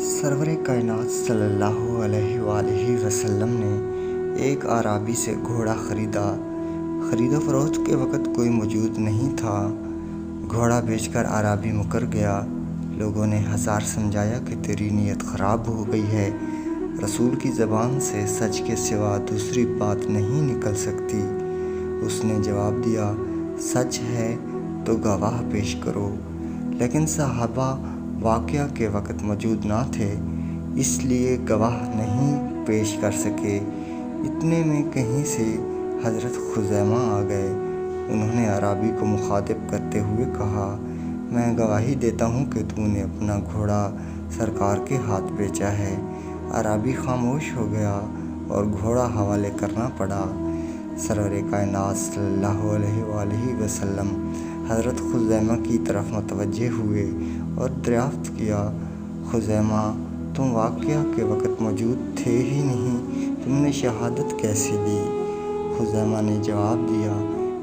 سرور کائنات صلی اللہ علیہ وآلہ وسلم نے ایک اعرابی سے گھوڑا خرید و فروخت کے وقت کوئی موجود نہیں تھا۔ گھوڑا بیچ کر اعرابی مکر گیا۔ لوگوں نے ہزار سمجھایا کہ تیری نیت خراب ہو گئی ہے، رسول کی زبان سے سچ کے سوا دوسری بات نہیں نکل سکتی۔ اس نے جواب دیا، سچ ہے تو گواہ پیش کرو، لیکن صحابہ واقعہ کے وقت موجود نہ تھے، اس لیے گواہ نہیں پیش کر سکے۔ اتنے میں کہیں سے حضرت خزیمہ آ گئے۔ انہوں نے اعرابی کو مخاطب کرتے ہوئے کہا، میں گواہی دیتا ہوں کہ تو نے اپنا گھوڑا سرکار کے ہاتھ بیچا ہے۔ اعرابی خاموش ہو گیا اور گھوڑا حوالے کرنا پڑا۔ سرور کائنات صلی اللہ علیہ وآلہ وسلم حضرت خزیمہ کی طرف متوجہ ہوئے اور دریافت کیا، خزیمہ، تم واقعہ کے وقت موجود تھے ہی نہیں، تم نے شہادت کیسے دی؟ خزیمہ نے جواب دیا،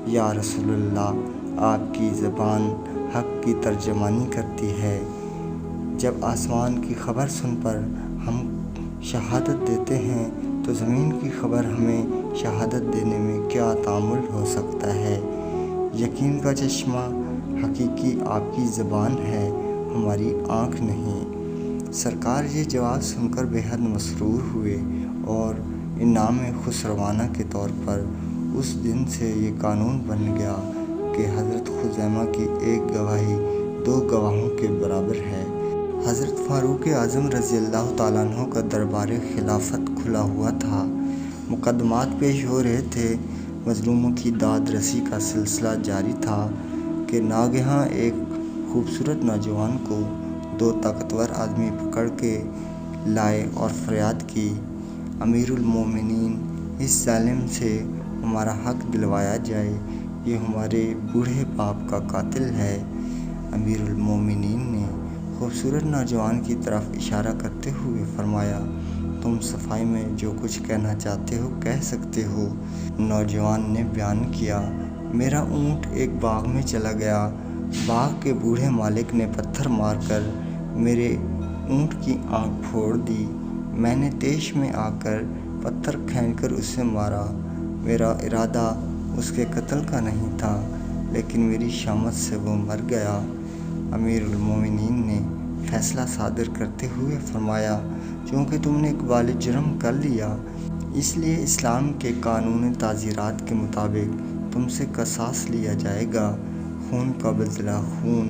یا رسول اللہ، آپ کی زبان حق کی ترجمانی کرتی ہے۔ جب آسمان کی خبر سن پر ہم شہادت دیتے ہیں تو زمین کی خبر ہمیں شہادت دینے میں کیا تعامل ہو سکتا ہے؟ یقین کا چشمہ حقیقی آپ کی زبان ہے، ہماری آنکھ نہیں۔ سرکار یہ جواب سن کر بے حد مسرور ہوئے اور انعام خسروانہ کے طور پر اس دن سے یہ قانون بن گیا کہ حضرت خزیمہ کی ایک گواہی دو گواہوں کے برابر ہے۔ حضرت فاروق اعظم رضی اللہ تعالیٰ عنہ کا دربار خلافت کھلا ہوا تھا، مقدمات پیش ہو رہے تھے، مظلوموں کی داد رسی کا سلسلہ جاری تھا کہ ناگہاں ایک خوبصورت نوجوان کو دو طاقتور آدمی پکڑ کے لائے اور فریاد کی، امیر المومنین، اس ظالم سے ہمارا حق دلوایا جائے، یہ ہمارے بوڑھے باپ کا قاتل ہے۔ امیر المومنین نے خوبصورت نوجوان کی طرف اشارہ کرتے ہوئے فرمایا، تم صفائی میں جو کچھ کہنا چاہتے ہو کہہ سکتے ہو۔ نوجوان نے بیان کیا، میرا اونٹ ایک باغ میں چلا گیا، باغ کے بوڑھے مالک نے پتھر مار کر میرے اونٹ کی آنکھ پھوڑ دی، میں نے طیش میں آ کر پتھر کھینچ کر اسے مارا، میرا ارادہ اس کے قتل کا نہیں تھا، لیکن میری شامت سے وہ مر گیا۔ امیر المومنین نے فیصلہ صادر کرتے ہوئے فرمایا، چونکہ تم نے اقبال جرم کر لیا، اس لیے اسلام کے قانون تعزیرات کے مطابق تم سے قصاص لیا جائے گا، خون کا بدلہ خون۔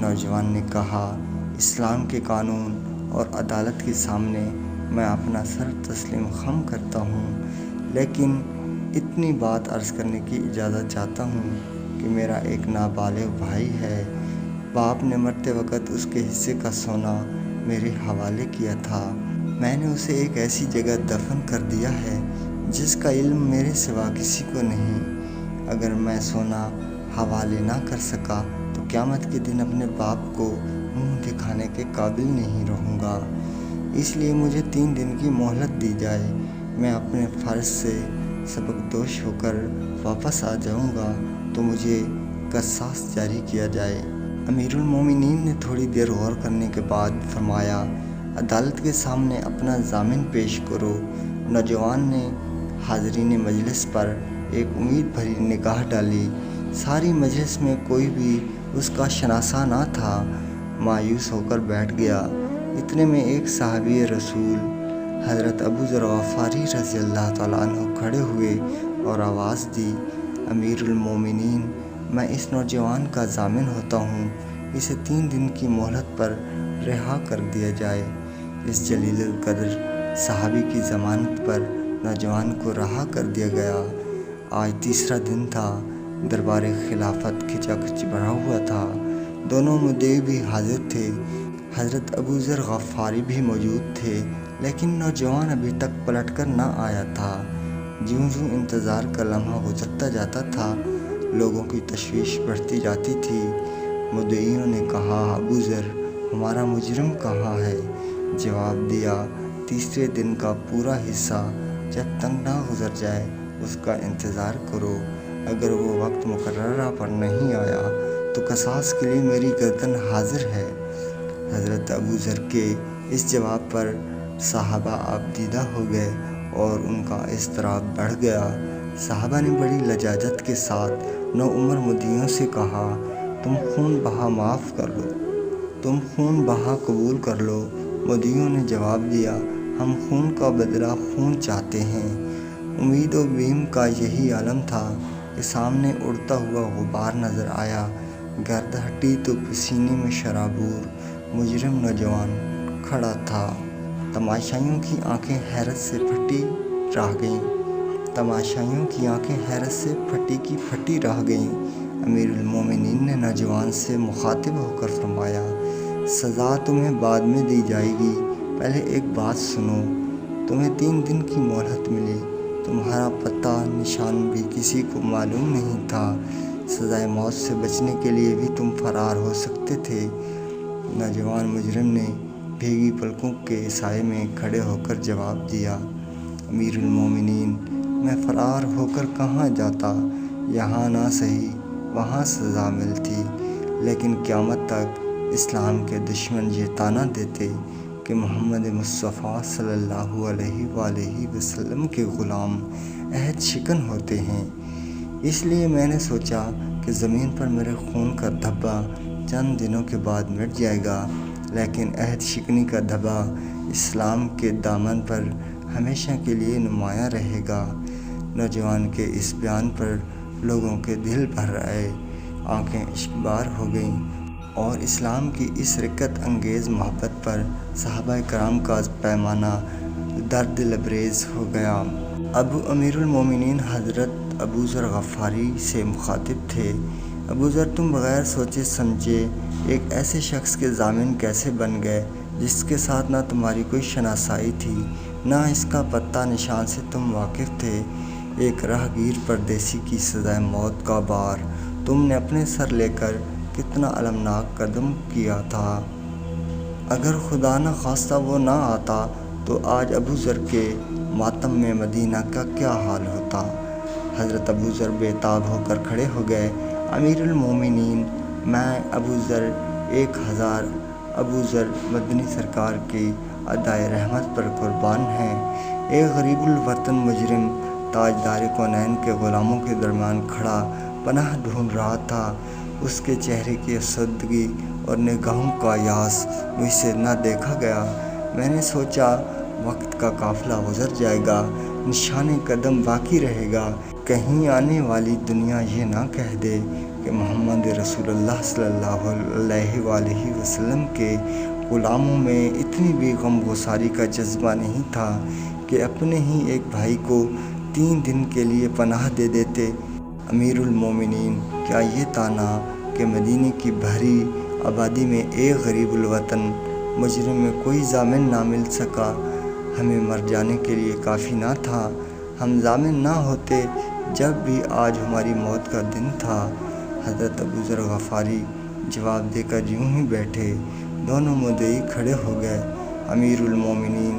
نوجوان نے کہا، اسلام کے قانون اور عدالت کے سامنے میں اپنا سر تسلیم خم کرتا ہوں، لیکن اتنی بات عرض کرنے کی اجازت چاہتا ہوں کہ میرا ایک نابالغ بھائی ہے، باپ نے مرتے وقت اس کے حصے کا سونا میرے حوالے کیا تھا، میں نے اسے ایک ایسی جگہ دفن کر دیا ہے جس کا علم میرے سوا کسی کو نہیں۔ اگر میں سونا حوالے نہ کر سکا تو قیامت کے دن اپنے باپ کو منہ دکھانے کے قابل نہیں رہوں گا، اس لیے مجھے 3 دن کی مہلت دی جائے، میں اپنے فرض سے سبکدوش ہو کر واپس آ جاؤں گا تو مجھے قصاص جاری کیا جائے۔ امیر المومنین نے تھوڑی دیر غور کرنے کے بعد فرمایا، عدالت کے سامنے اپنا ضامن پیش کرو۔ نوجوان نے حاضرین مجلس پر ایک امید بھری نگاہ ڈالی، ساری مجلس میں کوئی بھی اس کا شناسا نہ تھا، مایوس ہو کر بیٹھ گیا۔ اتنے میں ایک صحابی رسول حضرت ابو ذر غفاری رضی اللہ تعالیٰ عنہ کھڑے ہوئے اور آواز دی، امیر المومنین، میں اس نوجوان کا ضامن ہوتا ہوں، اسے 3 دن کی مہلت پر رہا کر دیا جائے۔ اس جلیل القدر صحابی کی ضمانت پر نوجوان کو رہا کر دیا گیا۔ آج تیسرا دن تھا، دربار خلافت کھچا کھچ بھرا ہوا تھا، دونوں مدعی بھی حاضر تھے، حضرت ابو ذر غفاری بھی موجود تھے، لیکن نوجوان ابھی تک پلٹ کر نہ آیا تھا۔ جیوں جیوں انتظار کا لمحہ گزرتا جاتا تھا، لوگوں کی تشویش بڑھتی جاتی تھی۔ مدعیوں نے کہا، ابو ذر، ہمارا مجرم کہاں ہے؟ جواب دیا، تیسرے دن کا پورا حصہ جب تک نہ گزر جائے اس کا انتظار کرو، اگر وہ وقت مقررہ پر نہیں آیا تو قصاص کے لیے میری گردن حاضر ہے۔ حضرت ابو ذر کے اس جواب پر صحابہ آبدیدہ ہو گئے اور ان کا اضطراب بڑھ گیا۔ صحابہ نے بڑی لجاجت کے ساتھ نوعمر مدعیوں سے کہا، تم خون بہا معاف کر لو، تم خون بہا قبول کر لو۔ مدعیوں نے جواب دیا، ہم خون کا بدلہ خون چاہتے ہیں۔ امید و بیم کا یہی عالم تھا کہ سامنے اڑتا ہوا غبار نظر آیا۔ گرد ہٹی تو پسینے میں شرابور مجرم نوجوان کھڑا تھا۔ تماشائیوں کی آنکھیں حیرت سے پھٹی رہ گئیں، تماشائیوں کی آنکھیں حیرت سے پھٹی کی پھٹی رہ گئیں۔ امیر المومنین نے نوجوان سے مخاطب ہو کر فرمایا، سزا تمہیں بعد میں دی جائے گی، پہلے ایک بات سنو۔ تمہیں 3 دن کی مہلت ملی، تمہارا پتہ نشان بھی کسی کو معلوم نہیں تھا، سزائے موت سے بچنے کے لیے بھی تم فرار ہو سکتے تھے۔ نوجوان مجرم نے بھیگی پلکوں کے سائے میں کھڑے ہو کر جواب دیا، امیر المومنین، میں فرار ہو کر کہاں جاتا، یہاں نہ سہی وہاں سزا ملتی، لیکن قیامت تک اسلام کے دشمن یہ طعنہ دیتے کہ محمد مصطفیٰ صلی اللہ علیہ وآلہ وسلم کے غلام عہد شکن ہوتے ہیں۔ اس لیے میں نے سوچا کہ زمین پر میرے خون کا دھبا چند دنوں کے بعد مٹ جائے گا، لیکن عہد شکنی کا دھبا اسلام کے دامن پر ہمیشہ کے لیے نمایاں رہے گا۔ نوجوان کے اس بیان پر لوگوں کے دل بھر آئے، آنکھیں اشکبار ہو گئیں، اور اسلام کی اس رقت انگیز محبت پر صحابہ کرام کا پیمانہ درد لبریز ہو گیا۔ اب امیر المومنین حضرت ابو ذر غفاری سے مخاطب تھے، ابو ذر، تم بغیر سوچے سمجھے ایک ایسے شخص کے ضامن کیسے بن گئے جس کے ساتھ نہ تمہاری کوئی شناسائی تھی، نہ اس کا پتہ نشان سے تم واقف تھے؟ ایک راہگیر پردیسی کی سزائے موت کا بار تم نے اپنے سر لے کر کتنا المناک قدم کیا تھا۔ اگر خدا نہ خواستہ وہ نہ آتا تو آج ابو ذر کے ماتم میں مدینہ کا کیا حال ہوتا؟ حضرت ابو ذر بے تاب ہو کر کھڑے ہو گئے، امیر المومنین، میں ابو ذر 1000 ابو ذر مدنی سرکار کی ادائے رحمت پر قربان ہیں۔ ایک غریب الوطن مجرم تاجدار کونین کے غلاموں کے درمیان کھڑا پناہ ڈھونڈ رہا تھا، اس کے چہرے کی افسردگی اور نگاہوں کا یاس مجھ سے نہ دیکھا گیا۔ میں نے سوچا وقت کا قافلہ گزر جائے گا، نشان قدم باقی رہے گا، کہیں آنے والی دنیا یہ نہ کہہ دے کہ محمد رسول اللہ صلی اللہ علیہ وآلہ وسلم کے غلاموں میں اتنی بھی غم گساری کا جذبہ نہیں تھا کہ اپنے ہی ایک بھائی کو 3 دن کے لیے پناہ دے دیتے۔ امیر المومنین، کیا یہ طعنہ کہ مدینے کی بھری آبادی میں ایک غریب الوطن مجرم میں کوئی ضامن نہ مل سکا ہمیں مر جانے کے لیے کافی نہ تھا؟ ہم ضامن نہ ہوتے جب بھی آج ہماری موت کا دن تھا۔ حضرت ابو ذر غفاری جواب دے کر یوں ہی بیٹھے، دونوں مدعی کھڑے ہو گئے۔ امیر المومنین،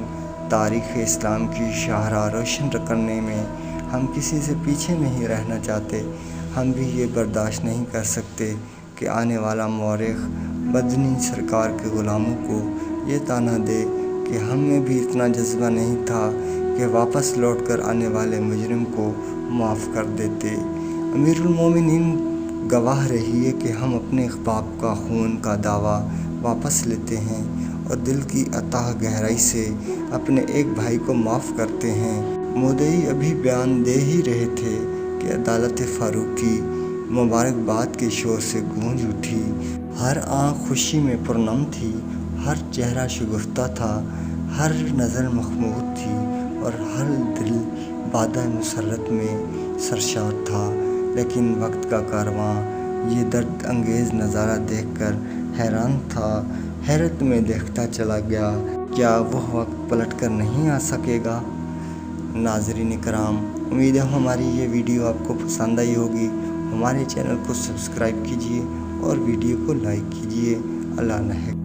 تاریخ اسلام کی شاہراہ روشن کرنے میں ہم کسی سے پیچھے نہیں رہنا چاہتے، ہم بھی یہ برداشت نہیں کر سکتے کہ آنے والا مورخ مدنی سرکار کے غلاموں کو یہ طعنہ دے کہ ہم میں بھی اتنا جذبہ نہیں تھا کہ واپس لوٹ کر آنے والے مجرم کو معاف کر دیتے۔ امیر المومنین، گواہ رہیے کہ ہم اپنے احباب کا خون کا دعویٰ واپس لیتے ہیں اور دل کی اتھاہ گہرائی سے اپنے ایک بھائی کو معاف کرتے ہیں۔ مدعی ابھی بیان دے ہی رہے تھے کہ عدالت فاروقی مبارکباد کے شور سے گونج اٹھی، ہر آنکھ خوشی میں پرنم تھی، ہر چہرہ شگفتہ تھا، ہر نظر مخمور تھی اور ہر دل بادۂ مسرت میں سرشار تھا۔ لیکن وقت کا کارواں یہ درد انگیز نظارہ دیکھ کر حیران تھا، حیرت میں دیکھتا چلا گیا، کیا وہ وقت پلٹ کر نہیں آ سکے گا؟ ناظرین کرام، امید ہے ہماری یہ ویڈیو آپ کو پسند آئی ہوگی۔ ہمارے چینل کو سبسکرائب کیجیے اور ویڈیو کو لائک کیجیے۔ اللہ نہے۔